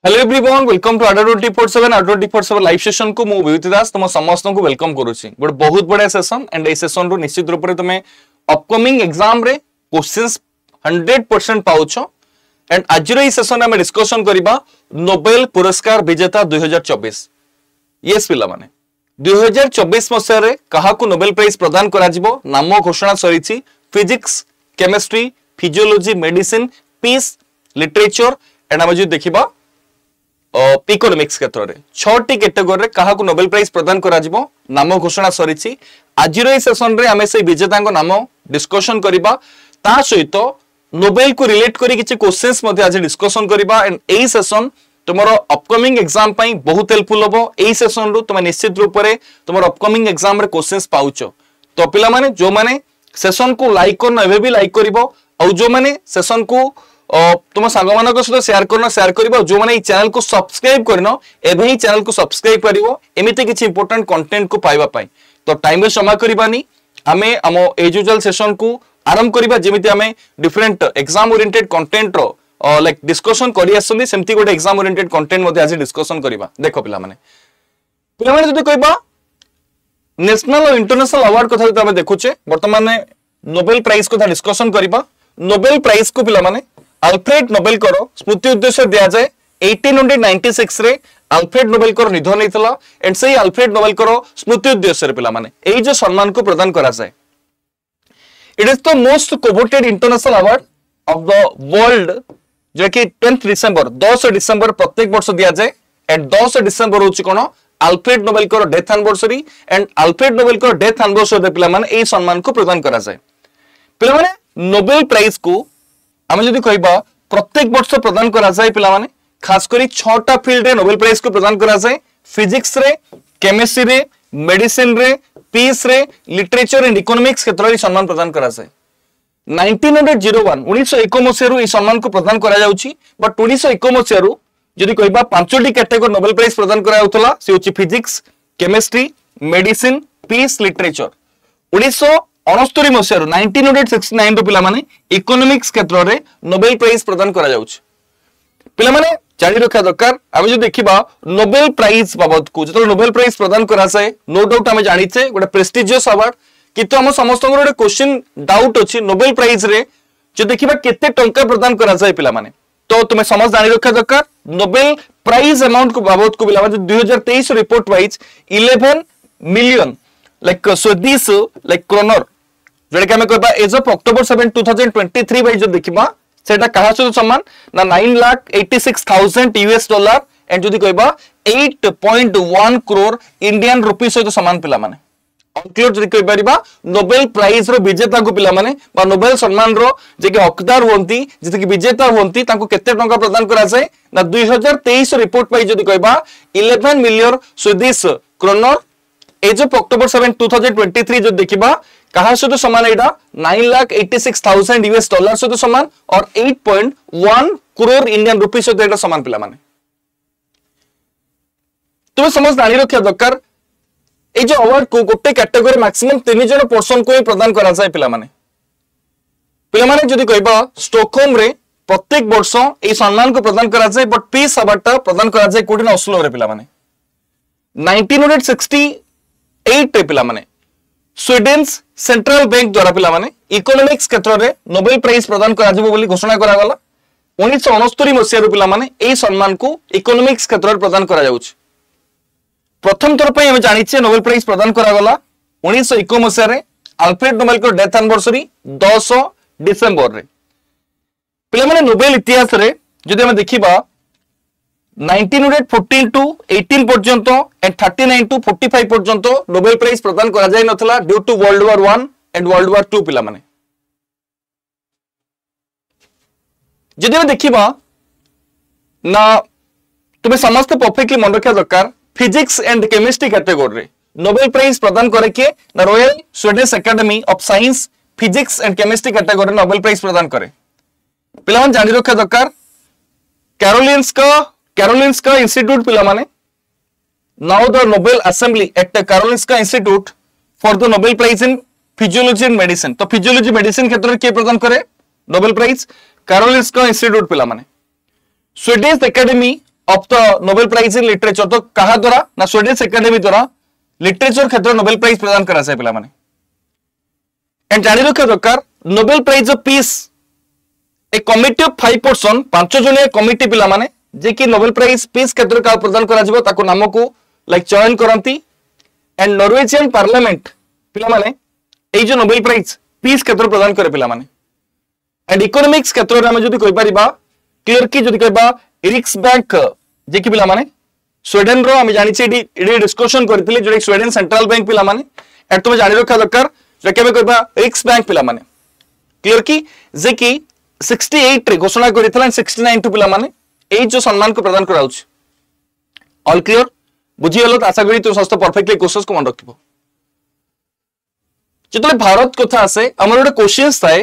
Hello everyone welcome to Adda 24/7 Adda 24/7 live session को मु विभूति दास तुम समस्त को वेलकम करूची गोटे बहुत बड़ा सेशन एंड ए सेशन रो निश्चित रूप से तुम अपकमिंग एग्जाम रे क्वेश्चंस 100% पाउछ एंड आज रो ई सेशन में डिस्कशन करबा नोबेल पुरस्कार विजेता 2024 यस पिला माने 2024 मसिया रे कहा को नोबेल प्राइज प्रदान करा जिवो नाम घोषणा सरीची physics chemistry physiology medicine peace literature and हम जो देखिबा इकोनॉमिक्स क्षेत्र में 6टी कैटेगरी रे कहा को नोबेल प्राइज प्रदान करा जिवो नाम घोषणा सरीची आज रो सेशन रे हमें से विजेता को नाम डिस्कशन करबा ता सहित नोबेल को रिलेट करी किछि क्वेश्चंस मध्ये आज डिस्कशन करबा एंड एई सेशन तुमरो अपकमिंग एग्जाम पई बहुत हेल्पफुल होबो एई सेशन रो तुम निश्चित रूप रे तुमरो अपकमिंग एग्जाम रे क्वेश्चंस पाउचो तो पिला माने जो माने सेशन को लाइक करन एबे भी लाइक करबो और जो माने सेशन को तुम सांग मान सहित शेयर कर जो मैंने चैनल को सब्सक्राइब करन एवं ही चैनल को सब्सक्राइब करिवो एमिते किछि इंपोर्टेंट कंटेंट को पाइबा पाई तो टाइम में क्षमा करबानी आमे हम एज यूजुअल सेशन को आरंभ करबा जेमिति आमे डिफरेंट एग्जाम ओरिएंटेड कंटेंट रो लाइक डिस्कशन करि आसुनी सेमति गोटे एग्जाम ओरिएंटेड कंटेंट मध्ये आज डिस्कशन करबा देखो पिला माने जदि कहबा नेशनल और इंटरनेशनल अवार्ड कथा जदि आमे देखुचे वर्तमान नोबेल प्राइज कथा डिस्कशन करबा नोबेल प्राइज को पिला माने अल्फ्रेड नोबेल करो स्मृति उद्देश्य दिया जाए 1896 रे अल्फ्रेड नोबेल करो निधन होइतला एंड सही अल्फ्रेड नोबेल करो स्मृति उद्देश्य रे पिला माने एई जो सम्मान को प्रदान करा जाए it is the most coveted international award of the world जो कि 10 डिसेंबर 10 डिसेंबर प्रत्येक वर्ष दिया जाए एंड 10 डिसेंबर होची कोन अल्फ्रेड नोबेल करो death anniversary and Alfred Nobel करो डेथ एनिवर्सरी रे पिला माने एई सम्मान को प्रदान करा जाए पिला माने नोबेल प्राइज को आमे जदि कहबा प्रत्येक वर्ष प्रदान करा जाए पिला माने खास करी 6टा फील्ड रे नोबेल प्राइज को प्रदान करा जाए फिजिक्स रे केमिस्ट्री रे मेडिसिन रे पीस रे लिटरेचर एंड इकोनॉमिक्स क्षेत्र रे सम्मान प्रदान करा जाए 1901 मसिया रु ई सम्मान को प्रदान करा जाउची बट 1901 मसिया रु जदि कहबा 5टी कैटेगरी नोबेल प्राइज प्रदान करा जाउतला से होची physics chemistry medicine peace literature 1969 मसिया 1969 पिला माने इकोनॉमिक्स क्षेत्र रे नोबेल प्राइज प्रदान करा जाउछ पिला माने जानि रखा दरकार आमे जो देखिबा नोबेल प्राइज बाबत को जतो नोबेल प्राइज प्रदान करा जाए नो डाउट आमे जानिछे गोटे प्रेस्टिजियस अवार्ड कितो हम समस्त गोटे क्वेश्चन डाउट अछि नोबेल प्राइज रे जो देखिबा केते टंका प्रदान करा जाए पिला माने तो तुमे समझ जानि रखा दरकार नोबेल प्राइज अमाउंट को बाबत को पिला माने 2023 report wise 11 million like Swedish like kronor जोड़े हमें कहबा एज ऑफ अक्टोबर 7 2023 भाई जो देखिबा सेटा कहा सहित समान ना 9,86,000 यूएस डॉलर एंड जदी कहबा 8.1 करोड़ इंडियन रुपीस सहित समान पिला माने ऑनक्लोर जदी कहि परिबा नोबेल प्राइज रो विजेता को पिला माने बा नोबेल सम्मान रो जे के हकदार होंती जति कि विजेता होंती तांको केते टंका प्रदान करा जाय ना 2023 रिपोर्ट पाई जदी कहबा 11 million Swedish kronor as of October 7 2023 जो देखिबा कहा सहित समान एटा 9,86,000 यूएस डॉलर सहित समान और 8.1 करोड़ इंडियन रुपीस सहित एटा समान पिला माने तुम समझ जानि रखिया दरकार ए जो अवार्ड को गोटे कैटेगरी मैक्सिमम 3 जन पर्सन को ही प्रदान करा जाए पिला माने जदी कहबा स्टॉकहोम रे प्रत्येक वर्ष ए सम्मान को प्रदान करा जाए बट पीस अवार्ड प्रदान करा जाए कोठी ना ओस्लो रे पिला माने 1968 रे पिला माने स्वीडन सेंट्रल बैंक द्वारा पिला माने इकोनॉमिक्स क्षेत्र रे नोबेल प्राइज प्रदान करा जिवो बोली घोषणा करा गला 1969 मसिया रो पिला माने ए सम्मान को इकोनॉमिक्स क्षेत्र रे प्रदान करा जाउछ प्रथम थर पे हम जानिछे नोबेल प्राइज प्रदान करा गला 1901 मसिया रे अल्फ्रेड नोबेल को डेथ एनिवर्सरी 10 डिसेंबर रे पिला माने नोबेल इतिहास रे जदि हम देखिबा 1914 टू 18 पर्यंत एंड 39 टू 45 पर्यंत नोबेल प्राइज प्रदान करा जाय नथला due to world war 1 and world war 2 पिला माने जदि हम देखिबा ना तुमे समस्त परफेक्टली मन रखा दरकार फिजिक्स एंड केमिस्ट्री कैटेगरी रे नोबेल प्राइज प्रदान करे के ना Royal Swedish Academy of Science physics and chemistry category Nobel prize प्रदान करे पिला मन जानि रखा दरकार कैरोलिंस्का इंस्टीट्यूट पिला माने now the Nobel assembly at Karolinska Institute for the Nobel prize in physiology and medicine तो फिजियोलॉजी मेडिसिन क्षेत्र में के प्रदान करे नोबेल प्राइज कैरोलिंस्का इंस्टीट्यूट पिला माने Swedish Academy of the Nobel prize in literature तो कहा द्वारा ना स्वीडिश एकेडमी द्वारा लिटरेचर क्षेत्र नोबेल प्राइज प्रदान करा जाए पिला माने एंड जानि रखा दरकार Nobel prize of peace a committee of 5 person 5 जणिया कमिटी पिला माने जे कि नोबेल प्राइज पीस क्षेत्र का प्रदान करा जिवो ताको नाम को लाइक चयन करंती एंड नॉर्वेजियन पार्लियामेंट पिला माने ए जो नोबेल प्राइज पीस क्षेत्र प्रदान करे पिला माने एंड इकोनॉमिक्स क्षेत्र रे हम जदी कहि परिबा क्लियर की जदी कहबा एरिक्स बैंक जे कि पिला माने स्वीडन रो हम जानि छी एडी डिस्कशन करथिले जो स्वीडन सेंट्रल बैंक पिला माने एट तुम जानि रखा दरकार जे केबे कहबा एरिक्स बैंक पिला माने क्लियर की जे कि 68 रे घोषणा करितला 69 टू पिला माने ए जो सम्मान को प्रदान कराउछ ऑल क्लियर बुझी गेलो आशा करी तो समस्त परफेक्टली क्वेश्चंस को मन रखिबो जतले भारत कथा आसे हमर ଗୋଟେ क्वेश्चंस थाए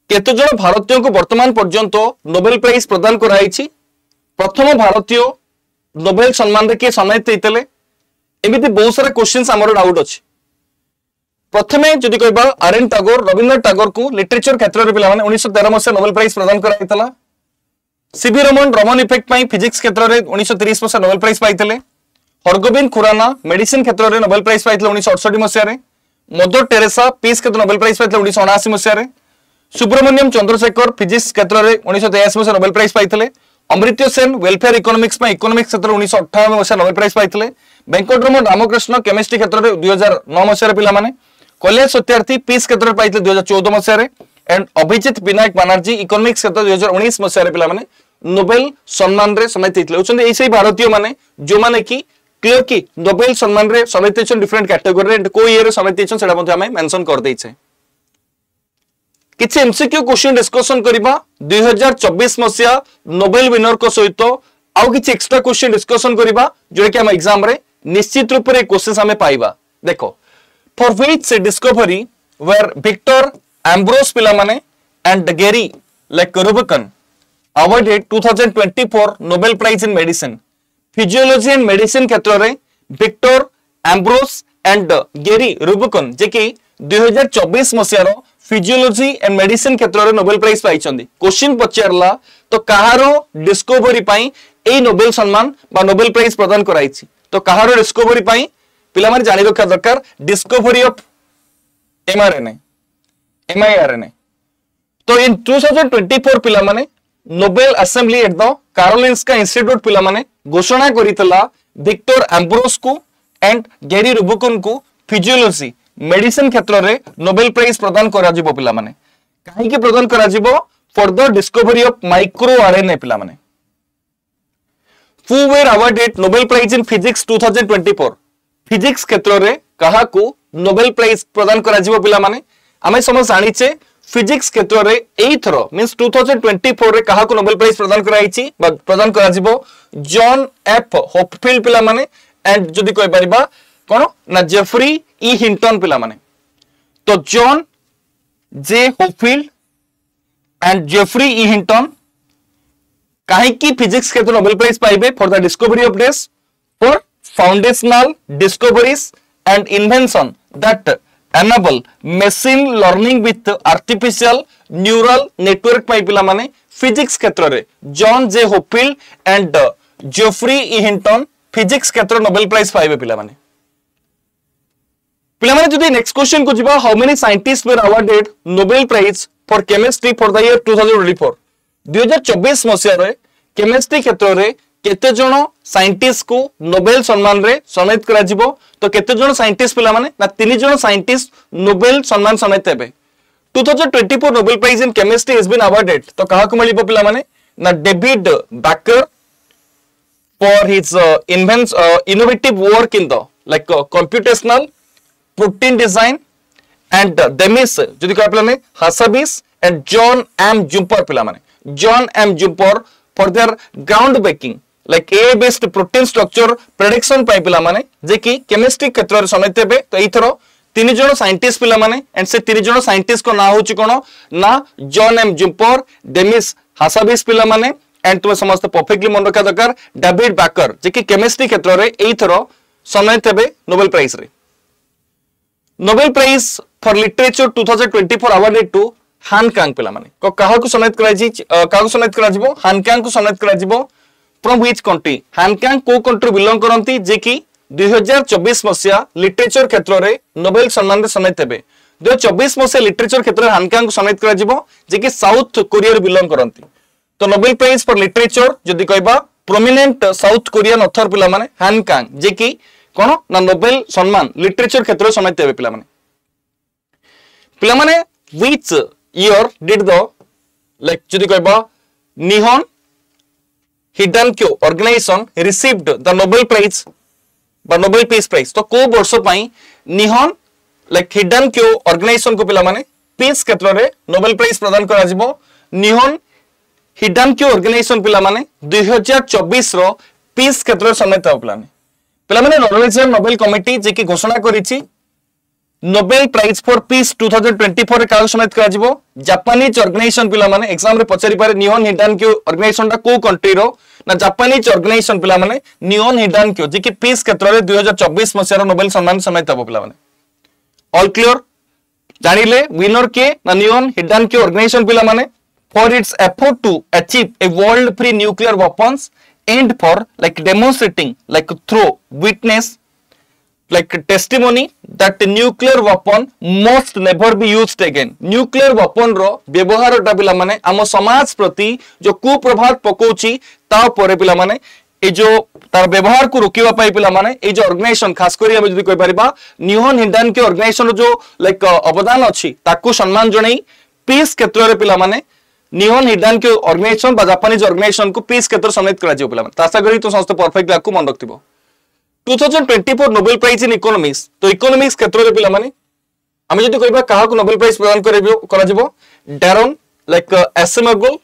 केते जण भारतीय को वर्तमान पर्यंत नोबेल प्राइज प्रदान कराइछि प्रथम भारतीय नोबेल सम्मान रे के सम्मानित हेतले एमिति बहुत सारा क्वेश्चंस हमर डाउट अछि प्रथमे जदि कहबा आर.एन. टागोर रविंद्रनाथ टागोर को लिटरेचर क्षेत्र रे पिला माने 1913 मसे नोबेल प्राइज प्रदान कराइतला सीबी रमन रमन इफेक्ट पाई फिजिक्स क्षेत्र रे 1930 मसे नोबेल प्राइज पाइतले हरगोबिंद खुराना मेडिसिन क्षेत्र रे नोबेल प्राइज पाइतले 1968 मसे रे मदर टेरेसा पीस क्षेत्र नोबेल प्राइज पाइतले 1979 मसे रे सुब्रमण्यम चंद्रशेखर फिजिक्स क्षेत्र रे 1983 मसे नोबेल प्राइज पाइतले अमृत्य सेन वेलफेयर इकोनॉमिक्स पाई इकोनॉमिक्स क्षेत्र 1958 मसे नोबेल प्राइज पाइतले वेंकटरमण रामकृष्ण केमिस्ट्री क्षेत्र रे 2009 मसे रे पिला माने कॉलेज सत्यार्थी पीस क्षेत्र रे पाइतले 2014 मसे रे एंड अभिजीत विनायक बनर्जी इकोनॉमिक्स क्षेत्र 2019 मसे रे पिला माने नोबेल सम्मान रे सम्मानित हेतले होचन एसै भारतीय माने जो माने की क्लियर की नोबेल सम्मान रे सम्मानित हेचन डिफरेंट कैटेगरी रे को ईयर रे सम्मानित हेचन सेडा मध्ये हमें मेंशन कर दै छै किछि एमसीक्यू क्वेश्चन डिस्कशन करबा 2024 मसिया नोबेल विनर को सहित आउ किछि एक्स्ट्रा क्वेश्चन डिस्कशन करबा जो कि हम एग्जाम रे निश्चित रूप रे क्वेश्चन हमें पाइबा देखो for which discovery were Victor Ambros पिला माने and Gary like Ruvkun awarded 2024 Nobel Prize in Medicine Physiology and Medicine क्षेत्र रे विक्टर एम्ब्रोस एंड गेरी रूबिकन जे कि 2024 मसिया रो फिजियोलॉजी एंड मेडिसिन क्षेत्र रे नोबेल प्राइज पाइछंदी क्वेश्चन पचारला तो कहारो डिस्कवरी पाई ए नोबेल सम्मान बा नोबेल प्राइज प्रदान कराइछि तो कहारो डिस्कवरी पाई पिला माने जानि रखा दरकार डिस्कवरी ऑफ mRNA तो इन 2024 पिला माने Nobel assembly at the Karolinska Institute पिला माने घोषणा करितला विक्टर एम्ब्रोस को एंड गेरी रूबिकन को फिजियोलॉजी मेडिसिन क्षेत्र रे नोबेल प्राइज प्रदान करा जिवो पिला माने काहे के प्रदान करा जिवो for the discovery of micro RNA पिला माने who were awarded Nobel prize in physics 2024 physics क्षेत्र रे कहा को नोबेल प्राइज प्रदान करा जिवो पिला माने आमे समझ जानिचे फिजिक्स क्षेत्र रे एई थरो मींस 2024 रे कहा को नोबेल प्राइज प्रदान कराइछि बा प्रदान करा जिवो जॉन एफ होपफील्ड पिला माने एंड जदी कहि परिबा कोन ना जेफरी ई हिंटन पिला माने तो John J Hopfield and Geoffrey E Hinton काहे की फिजिक्स क्षेत्र नोबेल प्राइज पाइबे फॉर द डिस्कवरी ऑफ डेस for foundational discoveries and invention that enable machine learning with artificial neural network पाई पिला माने फिजिक्स क्षेत्र रे John J Hopfield and Geoffrey E Hinton physics क्षेत्र नोबेल प्राइज पाइबे पिला माने जदी नेक्स्ट क्वेश्चन को जिबा how many scientist were awarded Nobel prize for chemistry for the year 2024 2024 मसिया रे केमिस्ट्री क्षेत्र रे केते जण साइंटिस्ट को नोबेल सम्मान रे सम्मानित करा जिवो तो केते जण साइंटिस्ट पिला माने ना 3 जण साइंटिस्ट नोबेल सम्मान सम्मानित हेबे 2024 Nobel prize in chemistry has been awarded तो काहा को मिलिबो पिला माने ना David Baker for his innovative work in the like computational protein design and Demis जदी का पिला ने Hassabis and John M Jumper पिला माने John M Jumper for their groundbreaking like a based protein structure prediction पाई पिला माने जे कि केमिस्ट्री क्षेत्र रे समित हेबे तो एथरो 3 जण साइंटिस्ट पिला माने एंड से 3 जण साइंटिस्ट को ना होची कोन ना जॉन एम जुम्पर डेमिस हासाबिस पिला माने एंड तुम समस्त परफेक्टली मन रखा दरकार डेविड बैकर जे कि केमिस्ट्री क्षेत्र रे एथरो समित हेबे नोबेल प्राइज रे Nobel prize for literature 2024 awarded to Han Kang पिला माने को काहा को सम्मानित करा जी काहा को सम्मानित करा जिवो हान कांग को सम्मानित करा जिवो फ्रॉम व्हिच कंट्री हानकांग को कंट्री बिलोंग करंती जे कि 2024 मसिया लिटरेचर क्षेत्र रे नोबेल सम्मान रे सम्मानित हेबे 2024 मसिया लिटरेचर क्षेत्र रे हानकांग को सम्मानित करा जिवो जे कि साउथ कोरिया रे बिलोंग करंती तो नोबेल प्राइज फॉर लिटरेचर जदि कहबा प्रोमिनेंट साउथ कोरियन ऑथर पिला माने हानकांग जे कि कोन ना नोबेल सम्मान लिटरेचर क्षेत्र रे सम्मानित हेबे पिला माने which year did the like जदि कहबा Nihon Hidankyo organisation received the Nobel prize बा नोबेल पीस प्राइज तो को वर्ष पई निहन लाइक हिडानक्यो ऑर्गेनाइजेशन को पिला माने पीस क्षेत्र रे नोबेल प्राइज प्रदान करा जिवो निहन हिडानक्यो ऑर्गेनाइजेशन पिला माने 2024 रो पीस क्षेत्र रे सम्मानित पिला माने नॉर्वेजियन नोबेल कमिटी जे कि घोषणा करिछि नोबेल प्राइज फॉर पीस 2024 रे काल सम्मानित करा जिवो जापानीज ऑर्गेनाइजेशन पिला माने एग्जाम रे पचारि पारे निहन हिडानक्यो ऑर्गेनाइजेशन ता को कंट्री रो ना जापानीज ऑर्गेनाइजेशन पिला माने निहन हिडानक्यो जे कि पीस क्षेत्र रे 2024 मसिया नोबेल सम्मान सम्मानित हबो पिला माने ऑल क्लियर जानिले विनर के ना निहन हिडानक्यो ऑर्गेनाइजेशन पिला माने for its effort to achieve a world free nuclear weapons and for like demonstrating like through witness like testimony that nuclear weapon must never be used again nuclear weapon रो व्यवहार टा पिला माने हम समाज प्रति जो कुप्रभाव पकोची ता परे पिला माने ए जो तार व्यवहार को रोकिबा पाई पिला माने ए जो ऑर्गेनाइजेशन खास करी हम जदी कोइ परिबा निहन हिंडान के ऑर्गेनाइजेशन जो लाइक अवदान अछि ताकू सम्मान जणै पीस क्षेत्र रे पिला माने निहन हिंडान के ऑर्गेनाइजेशन बा जापानीज ऑर्गेनाइजेशन को पीस क्षेत्र सम्मानित करा जियो पिला माने तासा करी तो समस्त परफेक्टली आकू मन रखतिबो 2024 नोबेल प्राइज इन इकोनॉमिक्स तो इकोनॉमिक्स क्षेत्र रे पिला माने हम जदी कहबा काहा को नोबेल प्राइज प्रदान करा जिवो Daron like Acemoglu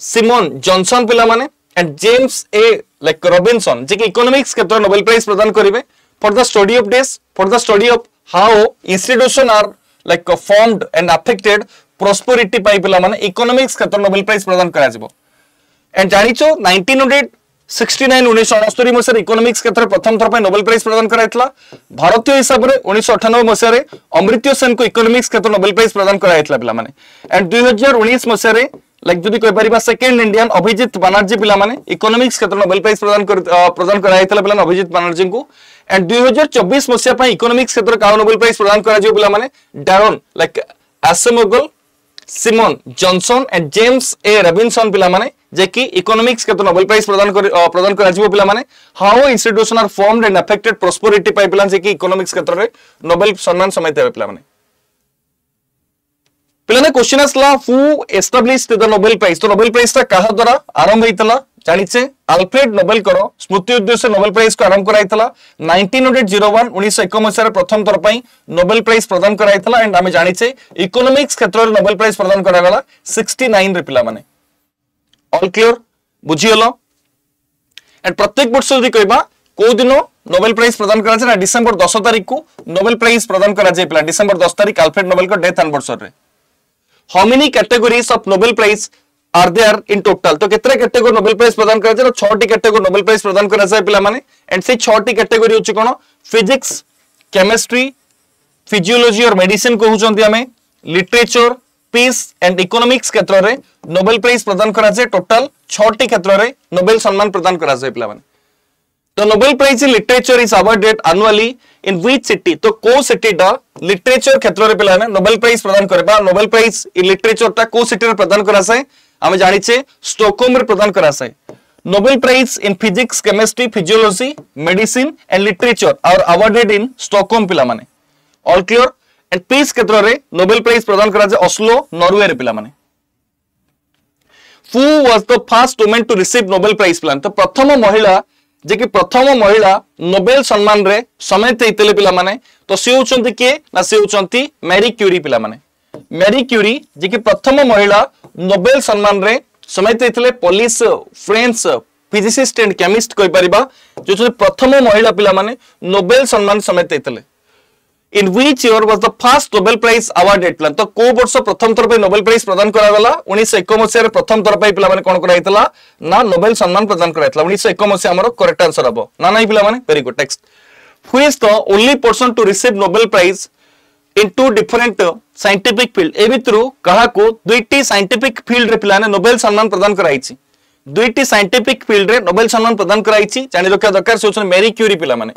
Simon Johnson पिला माने and James A like Robinson जे कि इकोनॉमिक्स क्षेत्र नोबेल प्राइज प्रदान करिवे for the study of this for the study of how institution are like formed and affected prosperity पाई पिला माने इकोनॉमिक्स क्षेत्र नोबेल प्राइज प्रदान करा जिवो एंड जानिचो 1969 1969 मसिया इकोनॉमिक्स क्षेत्र प्रथम थर नोबेल प्राइज प्रदान कराइतला भारतीय हिसाब रे 1998 मसिया रे अमृत्य सेन को इकोनॉमिक्स क्षेत्र नोबेल प्राइज प्रदान कराइतला पिला माने एंड 2019 मसिया रे लाइक जदी कोइ परिबा सेकंड इंडियन अभिजीत बनर्जी पिला माने इकोनॉमिक्स क्षेत्र नोबेल प्राइज प्रदान कराइतला पिला अभिजीत बनर्जी को एंड 2024 मसिया पई इकोनॉमिक्स क्षेत्र का नोबेल प्राइज प्रदान करा जियो पिला माने Daron like Acemoglu Simon Johnson and James A Robinson पिला माने जे कि इकोनॉमिक्स के तो नोबेल प्राइज प्रदान करा जिवो पिला माने how institution are formed and affected prosperity पाई पिला जे कि इकोनॉमिक्स क्षेत्र रे नोबेल सम्मान समेत है पिला माने पिला ने क्वेश्चन आसला who established the Nobel prize तो नोबेल प्राइज ता कहा द्वारा आरंभ हेतला जानिछे अल्फ्रेड नोबेल करो स्मृति उद्देश्य नोबेल प्राइज को आरंभ कराइतला 1901 1901 मसिया रे प्रथम थर पई नोबेल प्राइज प्रदान कराइतला एंड हमें जानिछे इकोनॉमिक्स क्षेत्र रे नोबेल प्राइज प्रदान करागला 69 रे पिला माने ऑल क्लियर बुझियलो एंड प्रत्येक वर्ष यदि कहबा को दिन नोबेल प्राइज प्रदान करा ना डिसेंबर 10 तारिख को नोबेल प्राइज प्रदान करा जाय पिला डिसेंबर 10 तारिख अल्फ्रेड नोबेल का डेथ एनिवर्सरी रे how many categories of Nobel prize are there in total तो केतरे कैटेगरी नोबेल प्राइज प्रदान करा जाय 6 टी कैटेगरी नोबेल प्राइज प्रदान करा जाय पिला माने एंड से 6 टी कैटेगरी होची कोन फिजिक्स केमिस्ट्री फिजियोलॉजी और मेडिसिन को होचंती हमें लिटरेचर पीस एंड इकोनॉमिक्स क्षेत्र रे नोबेल प्राइज प्रदान करा जाय टोटल 6 टी क्षेत्र रे नोबेल सम्मान प्रदान करा जाय पिला माने तो Nobel prize in literature is awarded annually in which city तो को सिटी दा लिटरेचर क्षेत्र रे पिला ने नोबेल प्राइज प्रदान करबा नोबेल प्राइज इन लिटरेचर ता को सिटी रे प्रदान करा जाय हम जानिछे स्टॉकहोम रे प्रदान करा जाय Nobel prize in physics chemistry physiology medicine and literature are awarded in Stockholm पिला माने ऑल क्लियर एंड पीस क्षेत्र रे नोबेल प्राइज प्रदान करा जाय ओस्लो नॉर्वे रे पिला माने who was the first woman to receive Nobel prize प्लान तो प्रथम महिला जे कि प्रथम महिला नोबेल सम्मान रे समेत हेतले पिला माने तो से होचंती के ना से होचंती मैरी क्यूरी पिला माने मैरी क्यूरी जे कि प्रथम महिला नोबेल सम्मान रे समेत हेतले Polish French physicist and chemist कोइ परिबा जो प्रथम महिला पिला माने नोबेल सम्मान समेत हेतले in which year was the first Nobel prize awarded प्लान तो को वर्ष प्रथम थर पे नोबेल प्राइज प्रदान करा गला 1901 मसिया रे प्रथम थर पे पिला माने कोन करा हितला ना नोबेल सम्मान प्रदान करा हितला 1901 मसिया हमरो करेक्ट आंसर हबो ना नाही पिला माने very good next who is the only person to receive Nobel prize in two different scientific field ए भितरु कहा को दुईटी साइंटिफिक फील्ड रे पिला ने नोबेल सम्मान प्रदान कराइछि दुईटी साइंटिफिक फील्ड रे नोबेल सम्मान प्रदान कराइछि जानि रखिया दरकार से होछन मेरी क्यूरी पिला माने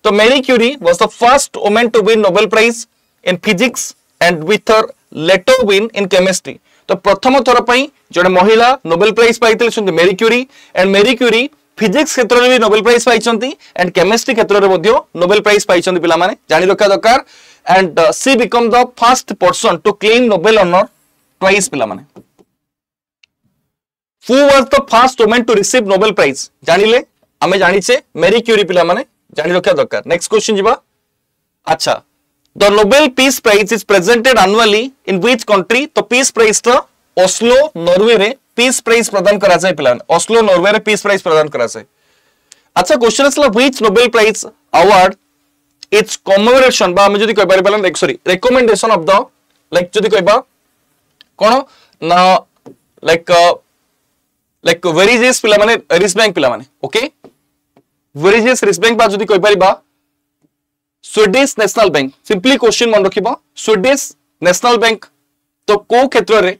तो Marie Curie was the first woman to win Nobel prize in physics and with her later win in chemistry तो प्रथम थर पई जने महिला नोबेल प्राइज पाइथिले सुन Marie Curie and Marie Curie physics क्षेत्र में भी नोबेल प्राइज पाइछंती एंड केमिस्ट्री क्षेत्र में मध्य नोबेल प्राइज पाइछंती पिला माने जानि रखिया दरकार and she become the first person to claim Nobel honour twice पिला माने Who was the first woman to receive Nobel Prize? जानिले आमे जानिछे मेरी क्यूरी पिला माने जानि रखिया दरकार नेक्स्ट क्वेश्चन जिबा अच्छा the Nobel peace prize is presented annually in which country तो पीस प्राइज तो ओस्लो नॉर्वे रे पीस प्राइज प्रदान करा जाय पिला ओस्लो नॉर्वे रे पीस प्राइज प्रदान करा जाय अच्छा क्वेश्चन असला which Nobel prize award its commemoration बा हम जदी कहि पारि पालन sorry recommendation of the like जदी कहबा कोन ना लाइक वेरिजेस पिला माने रिस बैंक पिला माने ओके वेरिजेस रिस बैंक बा जदी कहि परिबा Swedish National Bank simply question मन रखिबा स्वीडिश नेशनल बैंक तो को क्षेत्र रे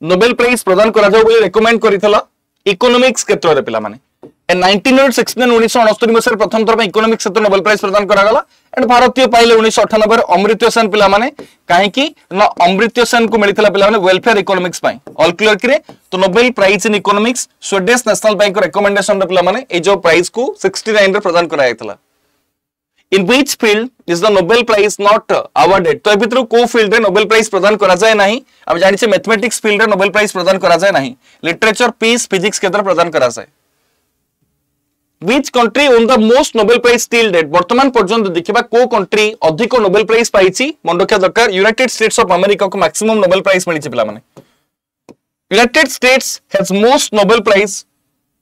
नोबेल प्राइज प्रदान करा जाउ बोली रेकमेंड करितला इकोनॉमिक्स क्षेत्र रे पिला माने एंड 1969 मसर प्रथम थर इकोनॉमिक्स क्षेत्र नोबेल प्राइज प्रदान करा गला एंड भारतीय पाइले 1998 अमृत्य सेन पिला माने काहे की ना अमृत्य सेन को मिलितला पिला माने वेलफेयर इकोनॉमिक्स पाई ऑल क्लियर करे तो Nobel prize in economics Swedish National Bank recommendation रे पिला माने ए जो प्राइज को 69 रे प्रदान करा जायतला in which field is the Nobel prize not awarded तो एभितर को फील्ड रे नोबेल प्राइज प्रदान करा जाय नाही हम जानि छे मैथमेटिक्स फील्ड रे नोबेल प्राइज प्रदान करा जाय नाही लिटरेचर पीस फिजिक्स के तरह प्रदान करा जाय Which country won the most Nobel Prize till date? वर्तमान पर्यंत देखिबा को कंट्री अधिक नोबेल प्राइज पाइछि मन रखिया दरकार यूनाइटेड स्टेट्स ऑफ अमेरिका को मैक्सिमम नोबेल प्राइज मिलिछि पिला माने United States has most Nobel prize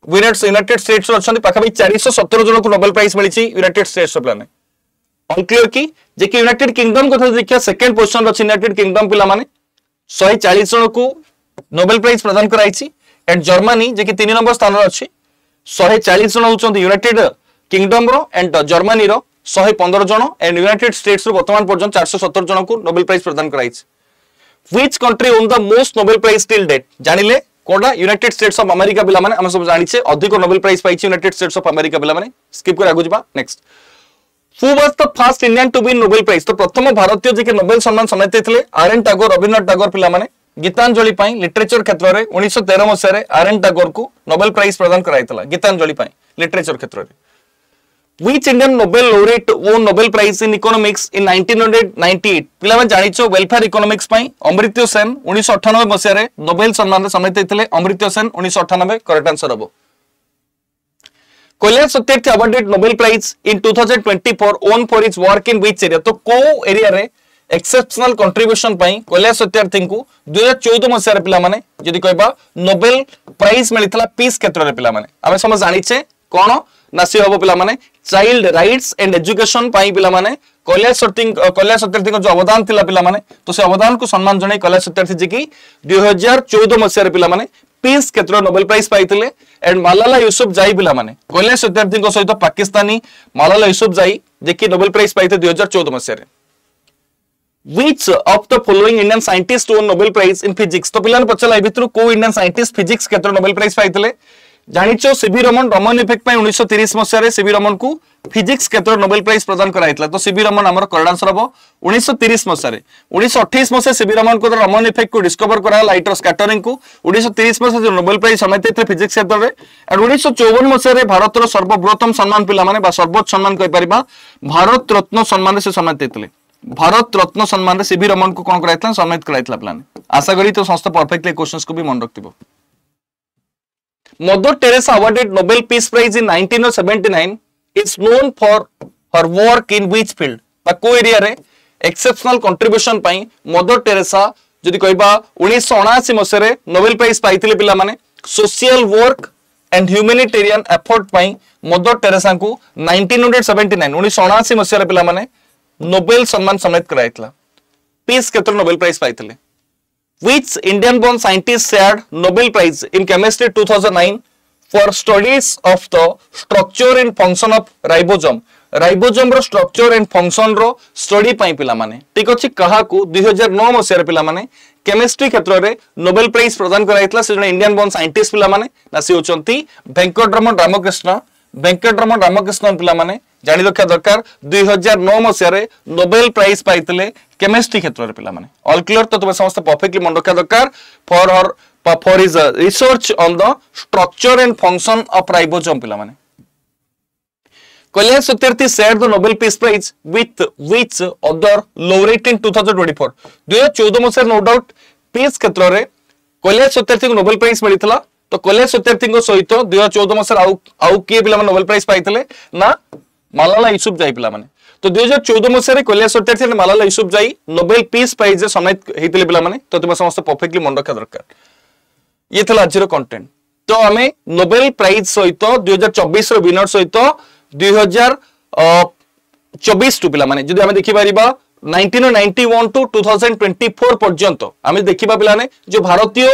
winners United States अछन पाखा 417 जन को नोबेल प्राइज मिलिछि यूनाइटेड स्टेट्स ऑफ प्लाने ऑल क्लियर की जे कि यूनाइटेड किंगडम को देखिया सेकंड पोजीशन अछि यूनाइटेड किंगडम पिला माने 140 जन को नोबेल प्राइज प्रदान कराइछि एंड जर्मनी जे कि 3 नंबर स्थान रे अछि 140 जन होचंती यूनाइटेड किंगडम रो एंड जर्मनी रो 115 जन एंड यूनाइटेड स्टेट्स रो वर्तमान पर्यंत 417 जन को नोबेल प्राइज प्रदान कराइछ which country own the most Nobel prize till date जानिले कोडा यूनाइटेड स्टेट्स ऑफ अमेरिका पिला माने हम सब जानि छे अधिक नोबेल प्राइज पाइछ यूनाइटेड स्टेट्स ऑफ अमेरिका पिला माने स्किप कर आगु जबा next who was the first Indian to win Nobel prize तो प्रथम भारतीय जे के नोबेल सम्मान समेत थिले आर.एन. टागोर रविन्द्रनाथ टागोर पिला माने गीतांजलि पाई लिटरेचर क्षेत्र में 1913 मसीह आर.एन. टागोर को नोबेल प्राइज प्रदान कराइतला गीतांजलि पाई लिटरेचर क्षेत्र में व्हिच इंडियन नोबेल लॉरेट वोन नोबेल प्राइज इन इकोनॉमिक्स इन 1998 पिला में जानिछो वेलफेयर इकोनॉमिक्स पाई अमृत्य सेन 1998 मसीह रे नोबेल सम्मान समेत थिले अमृत्य सेन 1998 करेक्ट आंसर हबो Kailash Satyarthi awarded Nobel prize in 2024 on for his work in which area तो को एरिया रे एक्सेप्शनल कंट्रीब्यूशन पाई कैलाश सत्यार्थी को 2014 मसीह पिला माने जदी कहबा नोबेल प्राइज मिलितला पीस क्षेत्र रे पिला माने आमे समझ जानिछे कोन नासी हबो पिला माने चाइल्ड राइट्स एंड एजुकेशन पाई पिला माने कैलाश सत्यार्थी को जो अवदान थिला पिला माने तो से अवदान को सम्मान जणे कैलाश सत्यार्थी जी की 2014 मसीह पिला माने पीस क्षेत्र नोबेल प्राइज पाइथिले एंड मालाला यूसुफजाई पिला माने कैलाश सत्यार्थी को सहित पाकिस्तानी मालाला यूसुफजाई जे की नोबेल प्राइज पाइथे 2014 मसीह रे Which of the following Indian scientists won Nobel Prize in Physics? तो पिलान पचला भितर को इंडियन साइंटिस्ट फिजिक्स क्षेत्र नोबेल प्राइज पाइथिले जानिचो सीवी रमन रमन इफेक्ट पाई 1930 मसीह रे सीवी रमन को फिजिक्स क्षेत्र नोबेल प्राइज प्रदान कराइतला तो सीवी रमन हमर करेक्ट आंसर हबो 1930 मसीह रे 1928 मसीह सीवी रमन को रमन इफेक्ट को डिस्कवर करा लाइट और स्कैटरिंग को 1930 मसीह नोबेल प्राइज समेत थे फिजिक्स क्षेत्र रे एंड 1954 मसीह रे भारत रो सर्वबृहत्तम सम्मान पिला माने बा सर्वोच्च सम्मान कहि परिबा भारत रत्न सम्मान से समेत थिले भारत रत्न सम्मान रे सीवी रमन को कोन कराइतला सम्मानित कराइतला प्लान आशा करी तो संस्था परफेक्टली क्वेश्चंस को भी मन रखतिबो Mother Teresa awarded Nobel peace prize in 1979 is known for her work in which field बा को एरिया रे एक्सेप्शनल कंट्रीब्यूशन पाई मदर टेरेसा जदी कहबा 1979 मसीह रे नोबेल प्राइज पाइथिले पिला माने social work and humanitarian effort पाई मदर टेरेसा को 1979 मसीह रे पिला माने नोबेल सम्मान समेत कराइतला पीस क्षेत्र नोबेल प्राइज पाइथिले which Indian born scientist shared Nobel Prize in Chemistry 2009 for studies of the structure and function of ribosome रो structure and function रो study पाई पिला माने ठीक अछि कहा को 2009 मसिया रे पिला माने केमिस्ट्री क्षेत्र में नोबेल प्राइज प्रदान कराइतला से जने इंडियन बोर्न साइंटिस्ट पिला माने ना से होचंती वेंकटरमण रामकृष्ण पिला माने जानि रखा दरकार 2009 मसिया रे नोबेल प्राइज पाइतले केमिस्ट्री क्षेत्र रे पिला माने ऑल क्लियर तो तुम समस्त परफेक्टली मन रखा दरकार for his research on the structure and function of ribosome पिला माने Kailash Satyarthi shared the Nobel Peace Prize with which other laureate in 2024 2014 मसिया नो डाउट पीस क्षेत्र रे कैलाश सत्यार्थी को नोबेल प्राइज मिलितला तो कैलाश सत्यार्थी को सहित 2014 मसिया आउ किए पिला माने नोबेल प्राइज पाइतले ना मालाला यूसुफजाई पिला माने तो 2014 मसिया रे कैलाश सत्यार्थी ने मालाला यूसुफजाई नोबेल पीस प्राइज सम्मानित हेतिले पिला माने तो तुम समस्त परफेक्टली मन रखा दरकार ये थला आजर कंटेंट तो हमें नोबेल प्राइज सहित 2024 रो विनर सहित 2024 टू पिला माने जदि हमें देखि परिबा 1991 टू 2024 पर्यंत हमें देखिबा पिला ने जो भारतीय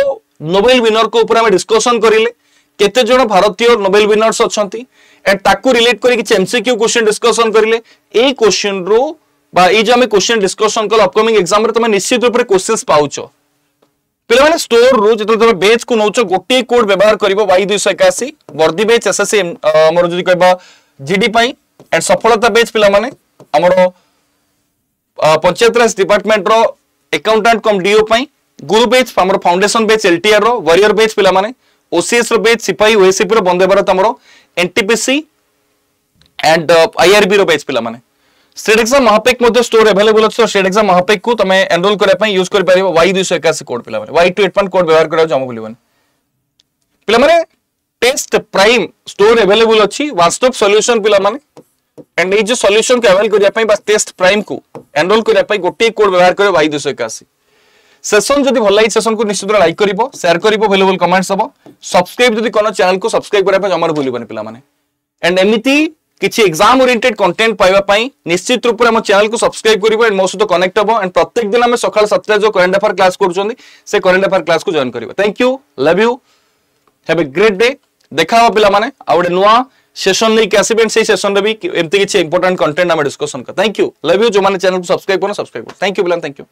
नोबेल विनर को ऊपर हमें डिस्कशन करिले केते जण भारतीय नोबेल विनर्स अछंती एंड ताकू रिलेट करी कि एमसीक्यू क्वेश्चन डिस्कशन करिले ए क्वेश्चन रो बा ए जे हमें क्वेश्चन डिस्कशन कल अपकमिंग एग्जाम रे तमे निश्चित रूप रे क्वेश्चंस पाउचो पिला माने स्टोर रो जते तमे बेच को नौचो गोटे कोड व्यवहार करिवो y281 वर्दी बेच एसएससी हमर जदि कहबा जीडी पाई एंड सफलता बेच पिला माने हमर पंचायत राज डिपार्टमेंट रो अकाउंटेंट कम डीओ पाई गुरु बेच हमर फाउंडेशन बेच एलटीआर रो वॉरियर बेच पिला माने ओसीएस रो बेच सिपाही ओएससीपी रो वंदे भारत हमर एनटीपीसी एंड आईआरबी रो बेच पिला माने स्टेट एग्जाम महापेक मध्ये स्टोर अवेलेबल अछि स्टेट एग्जाम महापेक को तमे एनरोल करे पई यूज कर परिबो y281 कोड पिला माने y281 कोड व्यवहार करा जम भूलिबन पिला माने टेस्ट प्राइम स्टोर अवेलेबल अछि वन स्टॉप सॉल्यूशन पिला माने एंड ए जो सॉल्यूशन को अवेल करिया पई बस टेस्ट प्राइम को एनरोल करिया पई गोटे कोड व्यवहार करे y281 सेशन जदि भल लाइ सेशन को निश्चित लाइक करिवो शेयर करिवो अवेलेबल कमेंट्स हबो सब्सक्राइब जदि कोन चैनल को सब्सक्राइब करिया पई जमार भूलिबन पिला माने एंड एमिति किछि एग्जाम ओरिएंटेड कंटेंट पाइबा पई निश्चित रूप रे हम चैनल को सब्सक्राइब करिवो एंड मो सहित कनेक्ट हबो एंड प्रत्येक दिन हम सकाळ 7 जो करंट अफेयर क्लास करछोंदी से करंट अफेयर क्लास को जॉइन करिवो thank you love you have a great day देखा हो पिला माने आउडे नुवा सेशन नै कैसिबेंट से सेशन रे भी एमती किछि इंपोर्टेंट कंटेंट हम डिस्कशन कर थैंक यू लव यू जो माने चैनल को सब्सक्राइब करो थैंक यू पिला थैंक यू